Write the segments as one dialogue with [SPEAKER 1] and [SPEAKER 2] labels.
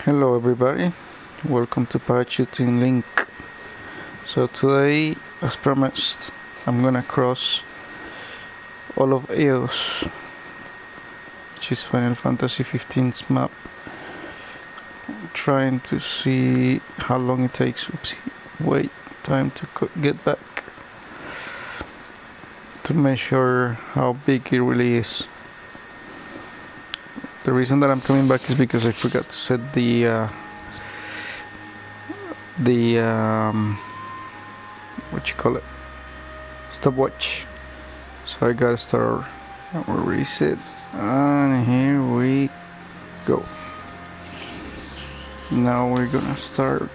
[SPEAKER 1] Hello everybody, welcome to Parachuting Link. So today, as promised, I'm gonna cross all of Eos, which is Final Fantasy XV's map, trying to see how long it takes. Oopsie, wait, time to get back to measure how big it really is. The reason that I'm coming back is because I forgot to set the what you call it, stopwatch. So I gotta start. We'll reset, and here we go. Now we're gonna start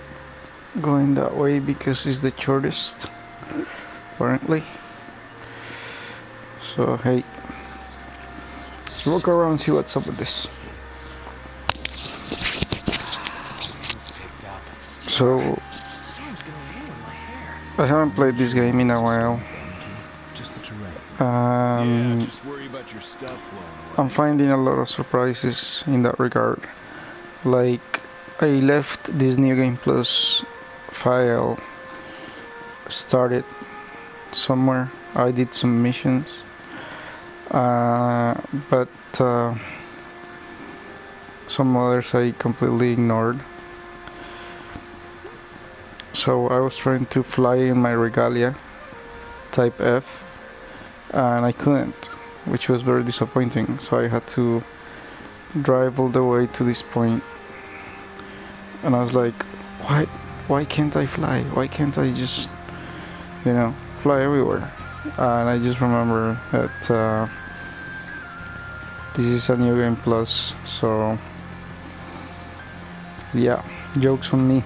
[SPEAKER 1] going that way because it's the shortest, apparently. So hey, let's walk around and see what's up with this. So I haven't played this game in a while. I'm finding a lot of surprises in that regard. Like, I left this New Game Plus file started somewhere. I did some missions, but some others I completely ignored. So I was trying to fly in my Regalia Type F, and I couldn't, which was very disappointing. So I had to drive all the way to this point, and I was like, why can't I fly? Why can't I just, fly everywhere? And I just remember that this is a New Game Plus, so yeah, jokes on me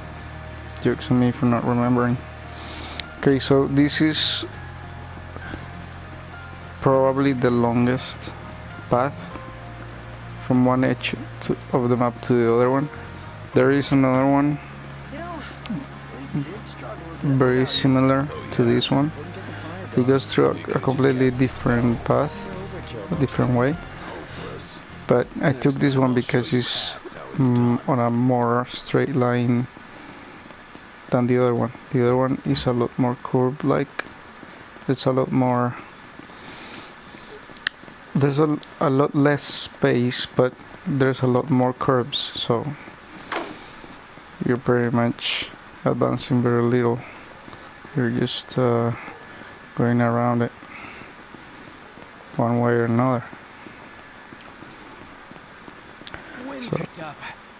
[SPEAKER 1] for not remembering. Okay, so this is probably the longest path from one edge of the map to the other one. There is another one very similar to this one. It goes through a completely different path, a different way, but I took this one because it's on a more straight line than the other one. The other one is a lot more curved-like. It's a lot more. There's a lot less space, but there's a lot more curves, so you're pretty much advancing very little. You're just going around it one way or another.
[SPEAKER 2] Wind picked up.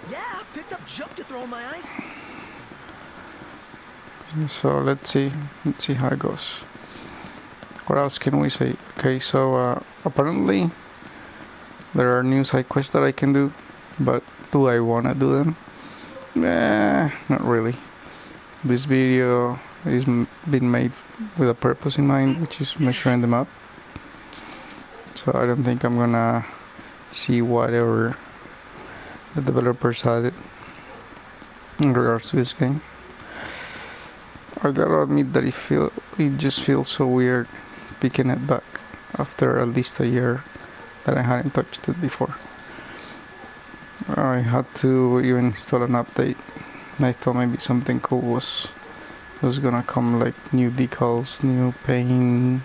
[SPEAKER 2] Yeah, picked up jump to throw in my ice.
[SPEAKER 1] So let's see how it goes. What else can we say? Okay, so apparently there are new side quests that I can do, but do I wanna do them? Not really. This video is been made with a purpose in mind, which is measuring them up. So I don't think I'm gonna see whatever the developers had in regards to this game. I gotta admit that it just feels so weird picking it back after at least a year that I hadn't touched it before. I had to even install an update, and I thought maybe something cool was gonna come, like new decals, new paint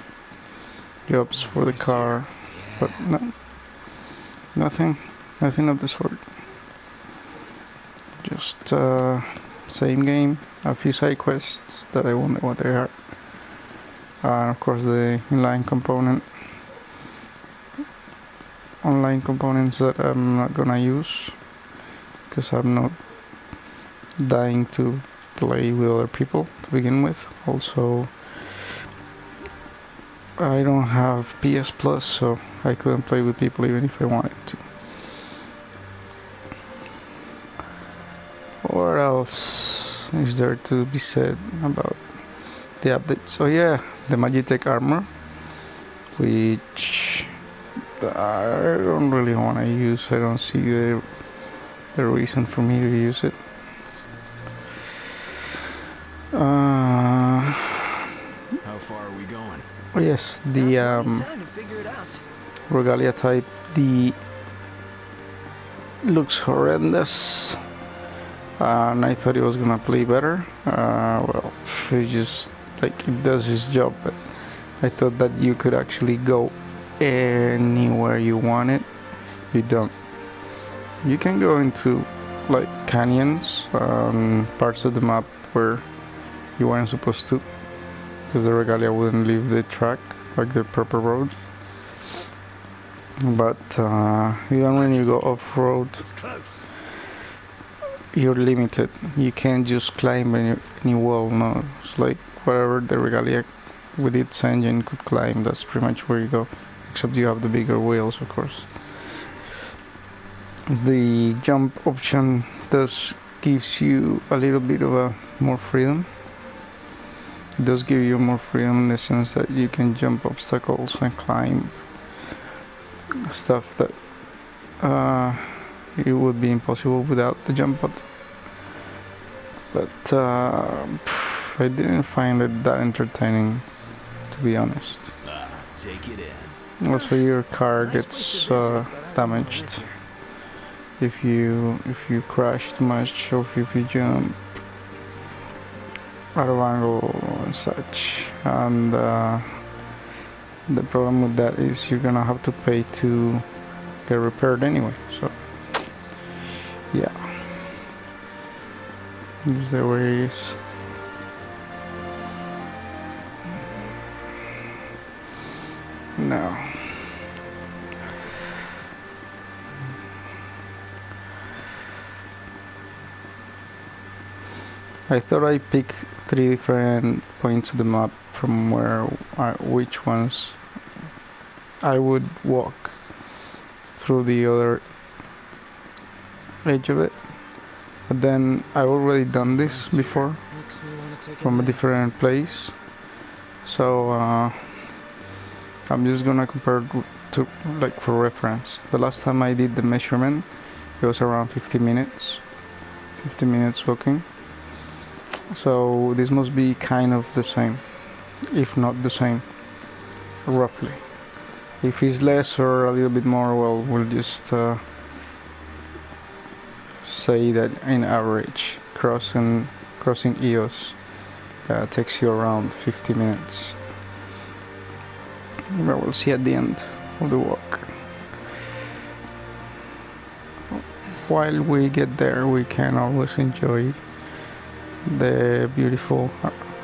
[SPEAKER 1] jobs for the car, but no, nothing of the sort. Just same game, a few side quests that I wonder what they are, and of course the online components that I'm not gonna use because I'm not dying to play with other people to begin with. Also, I don't have PS Plus, so I couldn't play with people even if I wanted to. What else is there to be said about the update? So yeah, the Magitech armor, which I don't really want to use. I don't see the reason for me to use it.
[SPEAKER 2] How far are we going?
[SPEAKER 1] Oh yes, the Regalia Type D looks horrendous. and I thought it was gonna play better. Well, it just like it does its job, but I thought that you could actually go anywhere you want it. You don't. You can go into like canyons, parts of the map where you weren't supposed to, because the regalia wouldn't leave the track, like the proper road. But even when you go off-road, you're limited. You can't just climb any wall. No, it's like whatever the regalia with its engine could climb. That's pretty much where you go, except you have the bigger wheels, of course. The jump option does gives you a little bit of a more freedom. It does give you more freedom in the sense that you can jump obstacles and climb stuff that it would be impossible without the jump button. But I didn't find it that entertaining, to be honest.
[SPEAKER 2] Take it in.
[SPEAKER 1] Also, your car gets damaged if you crash too much, or if you jump out of angle and such. And the problem with that is you're gonna have to pay to get repaired anyway. So yeah, this is the way it is. Now, I thought I picked 3 different points of the map from which ones I would walk through the other edge of it. But then I've already done this before from a different place, so I'm just gonna compare to, like, for reference. The last time I did the measurement, it was around 50 minutes walking. So this must be kind of the same, if not the same, roughly. If it's less or a little bit more, well, we'll just say that in average crossing EOS takes you around 50 minutes. But we'll see at the end of the walk. While we get there, we can always enjoy the beautiful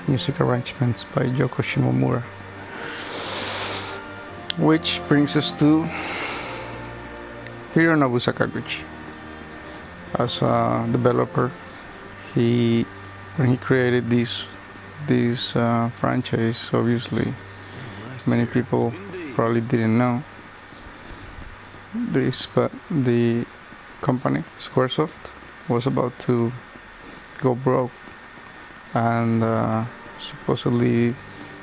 [SPEAKER 1] music arrangements by Yoko Shimomura. Which brings us to Hironobu Sakaguchi. As a developer, when he created this franchise, obviously many people probably didn't know this, but the company Squaresoft was about to go broke, and supposedly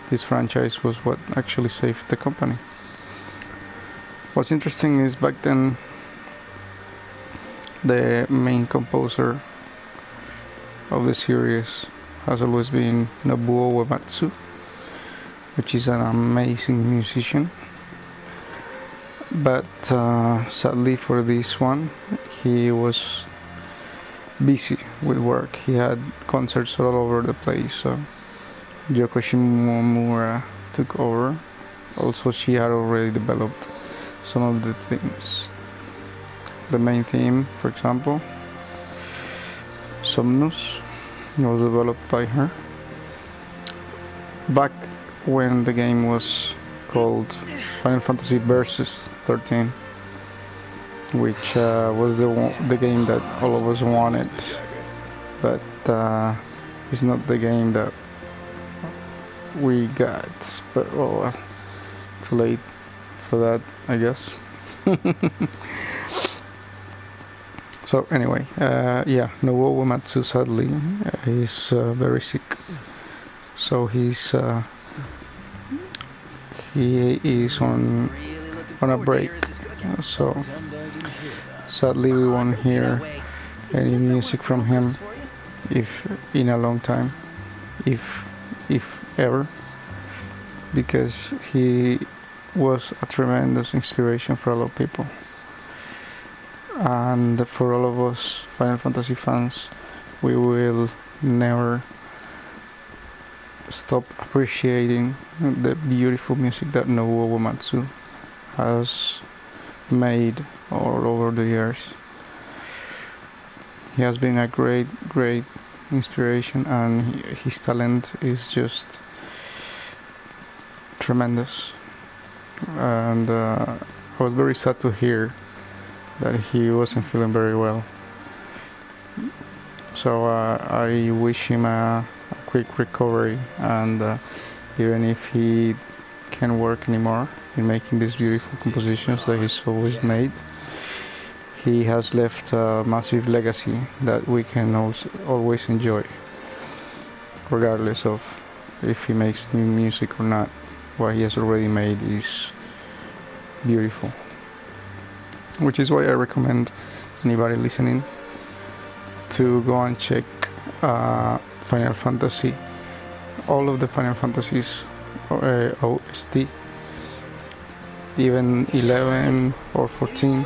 [SPEAKER 1] this franchise was what actually saved the company. What's interesting is back then the main composer of the series has always been Nobuo Uematsu, which is an amazing musician. But sadly for this one, he was busy with work. He had concerts all over the place, so Yoko Shimomura took over. Also, she had already developed some of the themes. The main theme, for example, Somnus, was developed by her back when the game was called Final Fantasy Versus 13, which was the game that all of us wanted, but it's not the game that we got. But oh, too late for that, I guess. So anyway, yeah, Nobuo Uematsu sadly is very sick, so he is on a break. So sadly we won't hear any music from him in a long time, if ever, because he was a tremendous inspiration for a lot of people. And for all of us Final Fantasy fans, we will never stop appreciating the beautiful music that Nobuo Uematsu has made all over the years. He has been a great inspiration, and his talent is just tremendous. And I was very sad to hear that he wasn't feeling very well. So I wish him a quick recovery, and even if he can't work anymore in making these beautiful compositions that he's always made, he has left a massive legacy that we can always enjoy, regardless of if he makes new music or not. What he has already made is beautiful, which is why I recommend anybody listening to go and check Final Fantasy, all of the Final Fantasies OST, even 11 or 14.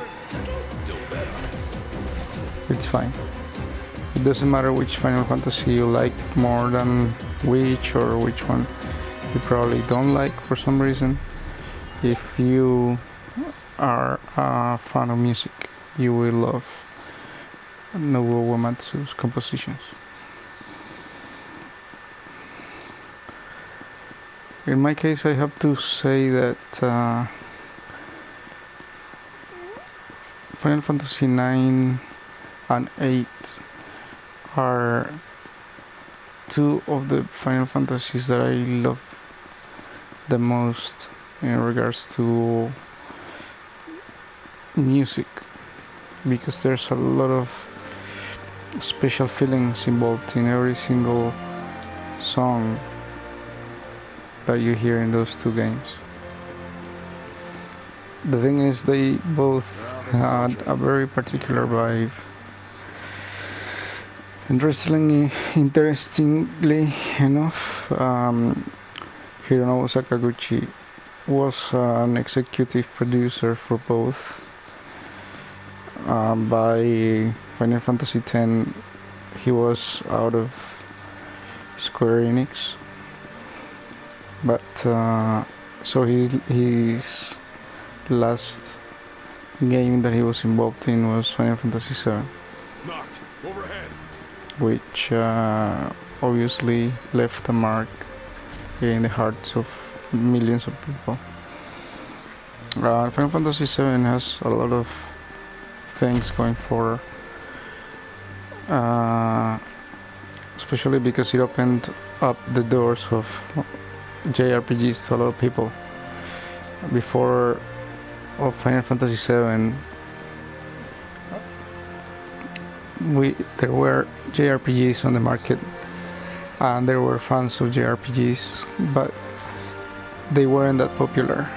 [SPEAKER 1] It's fine. It doesn't matter which Final Fantasy you like more than which, or which one you probably don't like for some reason. If you are a fan of music, you will love Nobuo Uematsu's compositions. In my case, I have to say that Final Fantasy 9 and 8 are two of the Final Fantasies that I love the most in regards to music, because there's a lot of special feelings involved in every single song that you hear in those two games. The thing is, they both had a very particular vibe. Interestingly enough, Hironobu Sakaguchi was an executive producer for both. By Final Fantasy X, he was out of Square Enix, but so his last game that he was involved in was Final Fantasy VII,
[SPEAKER 3] Knocked overhead,
[SPEAKER 1] which obviously left a mark in the hearts of millions of people. Final Fantasy VII has a lot of things going for, especially because it opened up the doors of JRPGs to a lot of people. Before of Final Fantasy VII, there were JRPGs on the market, and there were fans of JRPGs, but they weren't that popular.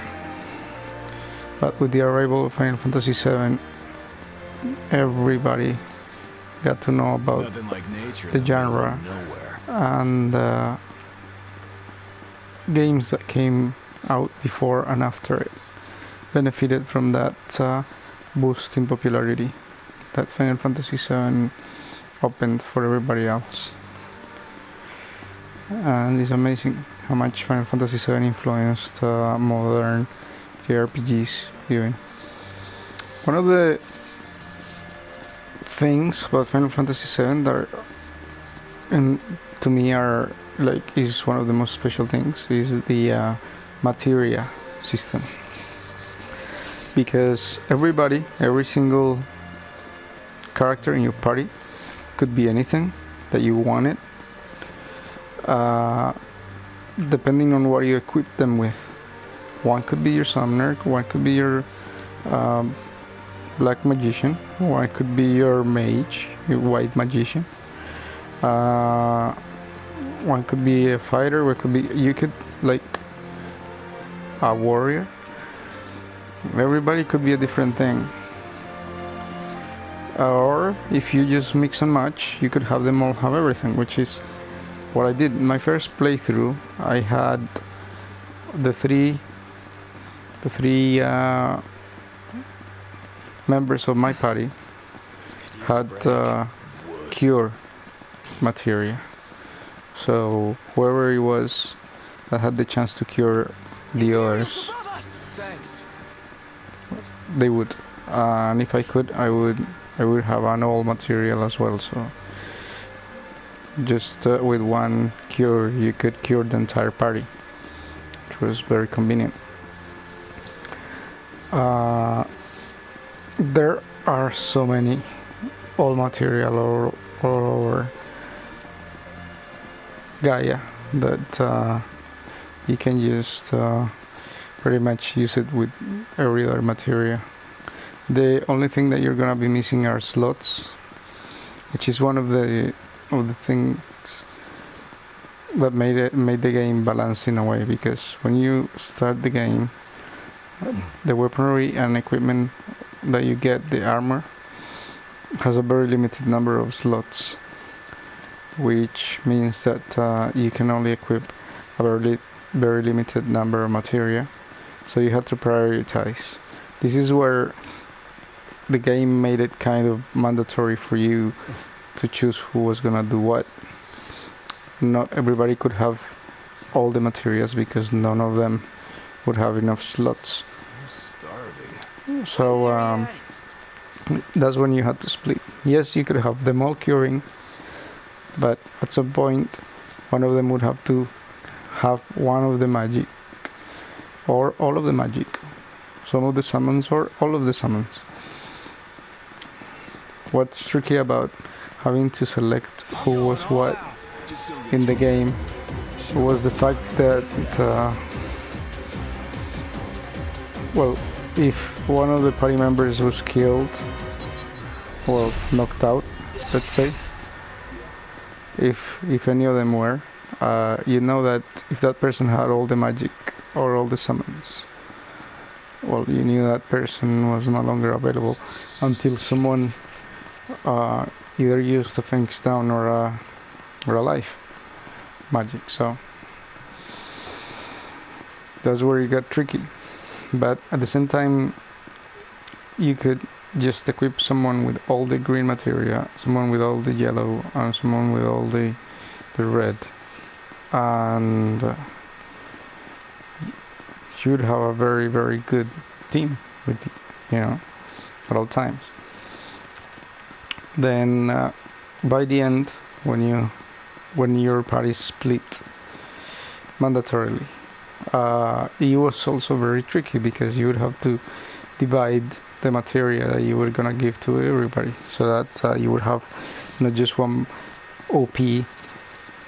[SPEAKER 1] But with the arrival of Final Fantasy VII, everybody got to know about the genre, and games that came out before and after it benefited from that boost in popularity that Final Fantasy VII opened for everybody else. And it's amazing how much Final Fantasy VII influenced modern JRPGs even. One of the things about Final Fantasy VII that to me are is one of the most special things is the materia system, because every single character in your party could be anything that you wanted, depending on what you equip them with. One could be your summoner, one could be your black magician, one could be your mage, your white magician, one could be a fighter, you could a warrior. Everybody could be a different thing. Or if you just mix and match, you could have them all have everything, which is what I did in my first playthrough. I had the three members of my party had cure, materia. So whoever it was that had the chance to cure the others,
[SPEAKER 2] above us!
[SPEAKER 3] Thanks.
[SPEAKER 1] they would. And if I could, I would have an all material as well. So just with one cure, you could cure the entire party, which was very convenient. There are so many all material all over Gaia that you can just pretty much use it with every other materia. The only thing that you're gonna be missing are slots, which is one of the things that made the game balance in a way, because when you start the game, the weaponry and equipment that you get, the armor, has a very limited number of slots, which means that you can only equip a very limited number of materia, so you have to prioritize. This is where the game made it kind of mandatory for you to choose who was gonna do what. Not everybody could have all the materials because none of them would have enough slots.
[SPEAKER 3] I'm starving.
[SPEAKER 1] So that's when you had to split. Yes, you could have them all curing, but at some point one of them would have to have one of the magic or all of the magic, some of the summons or all of the summons. What's tricky about having to select who was what in the game was the fact that well, if one of the party members was killed or knocked out, let's say, if any of them were, you know that if that person had all the magic or all the summons, well, you knew that person was no longer available until someone either used a Phoenix Down or a life magic. So that's where it got tricky. But at the same time, you could just equip someone with all the green materia, someone with all the yellow, and someone with all the red, and you would have a very, very good team with you, at all times. Then by the end, when your party split mandatorily, it was also very tricky because you would have to divide the materia that you were gonna give to everybody, so that you would have not just one OP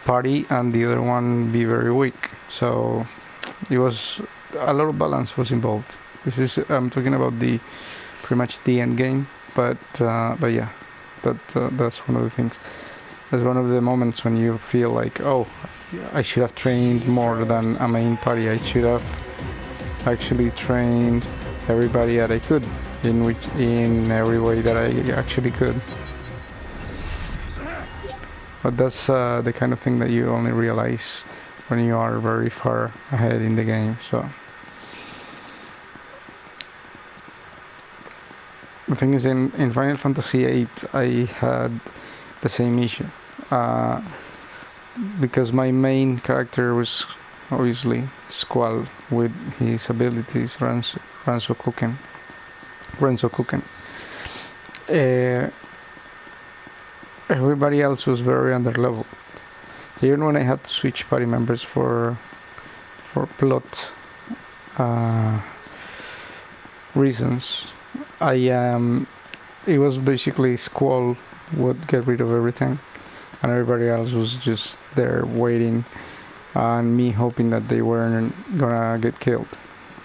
[SPEAKER 1] party and the other one be very weak. So it was a lot of balance was involved. I'm talking about pretty much the end game, but yeah, that's one of the things. That's one of the moments when you feel like, oh, I should have trained more than a main party. I should have actually trained everybody that I could in every way that I actually could. But that's the kind of thing that you only realize when you are very far ahead in the game. So the thing is, in Final Fantasy VIII, I had the same issue. Because my main character was obviously Squall with his abilities, Renzo Kuken. Everybody else was very underleveled. Even when I had to switch party members for plot reasons, it was basically Squall would get rid of everything, and everybody else was just there waiting, and me hoping that they weren't gonna get killed,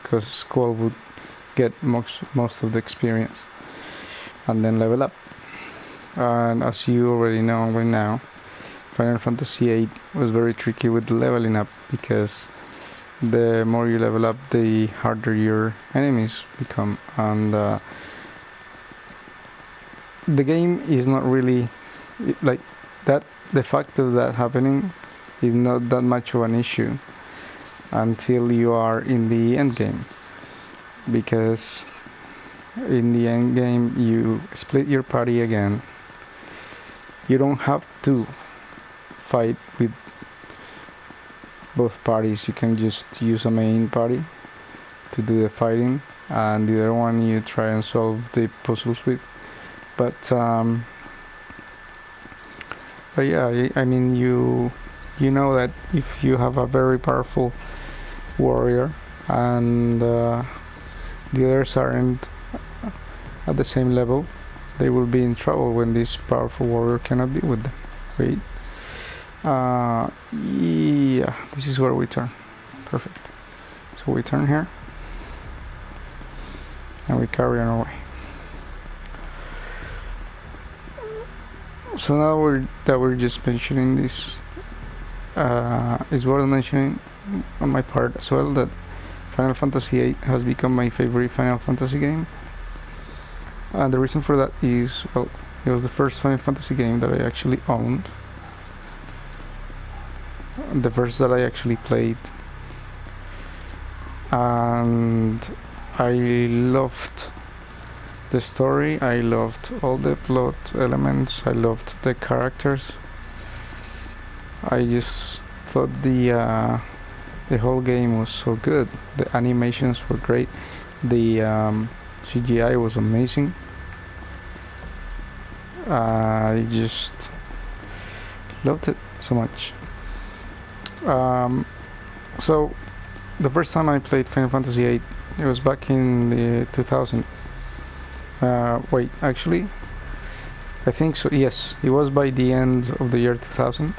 [SPEAKER 1] because Squall would get most of the experience and then level up. And as you already know by now, Final Fantasy VIII was very tricky with leveling up, because the more you level up, the harder your enemies become, and the game is not really like that. The fact of that happening is not that much of an issue until you are in the end game, because in the end game you split your party again. You don't have to fight with both parties. You can just use a main party to do the fighting, and the other one you try and solve the puzzles with. But yeah, I mean, you know that if you have a very powerful warrior and the others aren't at the same level, they will be in trouble when this powerful warrior cannot be with them. Wait. Yeah, this is where we turn. Perfect. So we turn here and we carry on our way. So now we're just mentioning this, is worth mentioning on my part as well that Final Fantasy VIII has become my favorite Final Fantasy game, and the reason for that is, well, it was the first Final Fantasy game that I actually owned, the first that I actually played, and I loved the story, I loved all the plot elements, I loved the characters. I just thought the whole game was so good. The animations were great. The CGI was amazing. I just loved it so much. So the first time I played Final Fantasy VIII, it was back in the 2000. Wait, actually, I think so. Yes, it was by the end of the year 2000.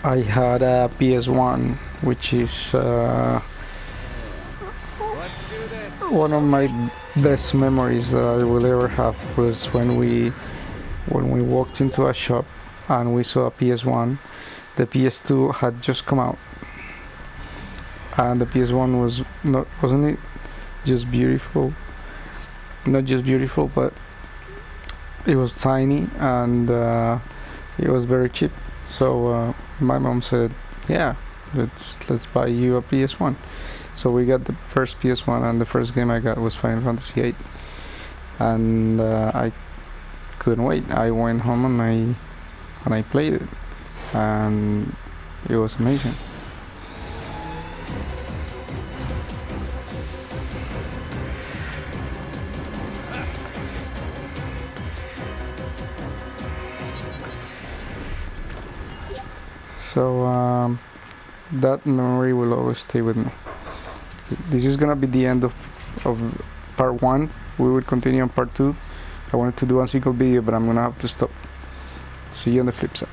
[SPEAKER 1] I had a PS1, which is one of my best memories that I will ever have, was when we walked into a shop and we saw a PS1. The PS2 had just come out, and the PS1 wasn't it just beautiful? Not just beautiful, but it was tiny and it was very cheap. So my mom said, "Yeah, let's buy you a PS1." So we got the first PS1, and the first game I got was Final Fantasy VIII, and I couldn't wait. I went home and I played it, and it was amazing. So that memory will always stay with me. This is gonna be the end of part 1. We will continue on part 2. I wanted to do a single video, but I'm gonna have to stop. See you on the flip side.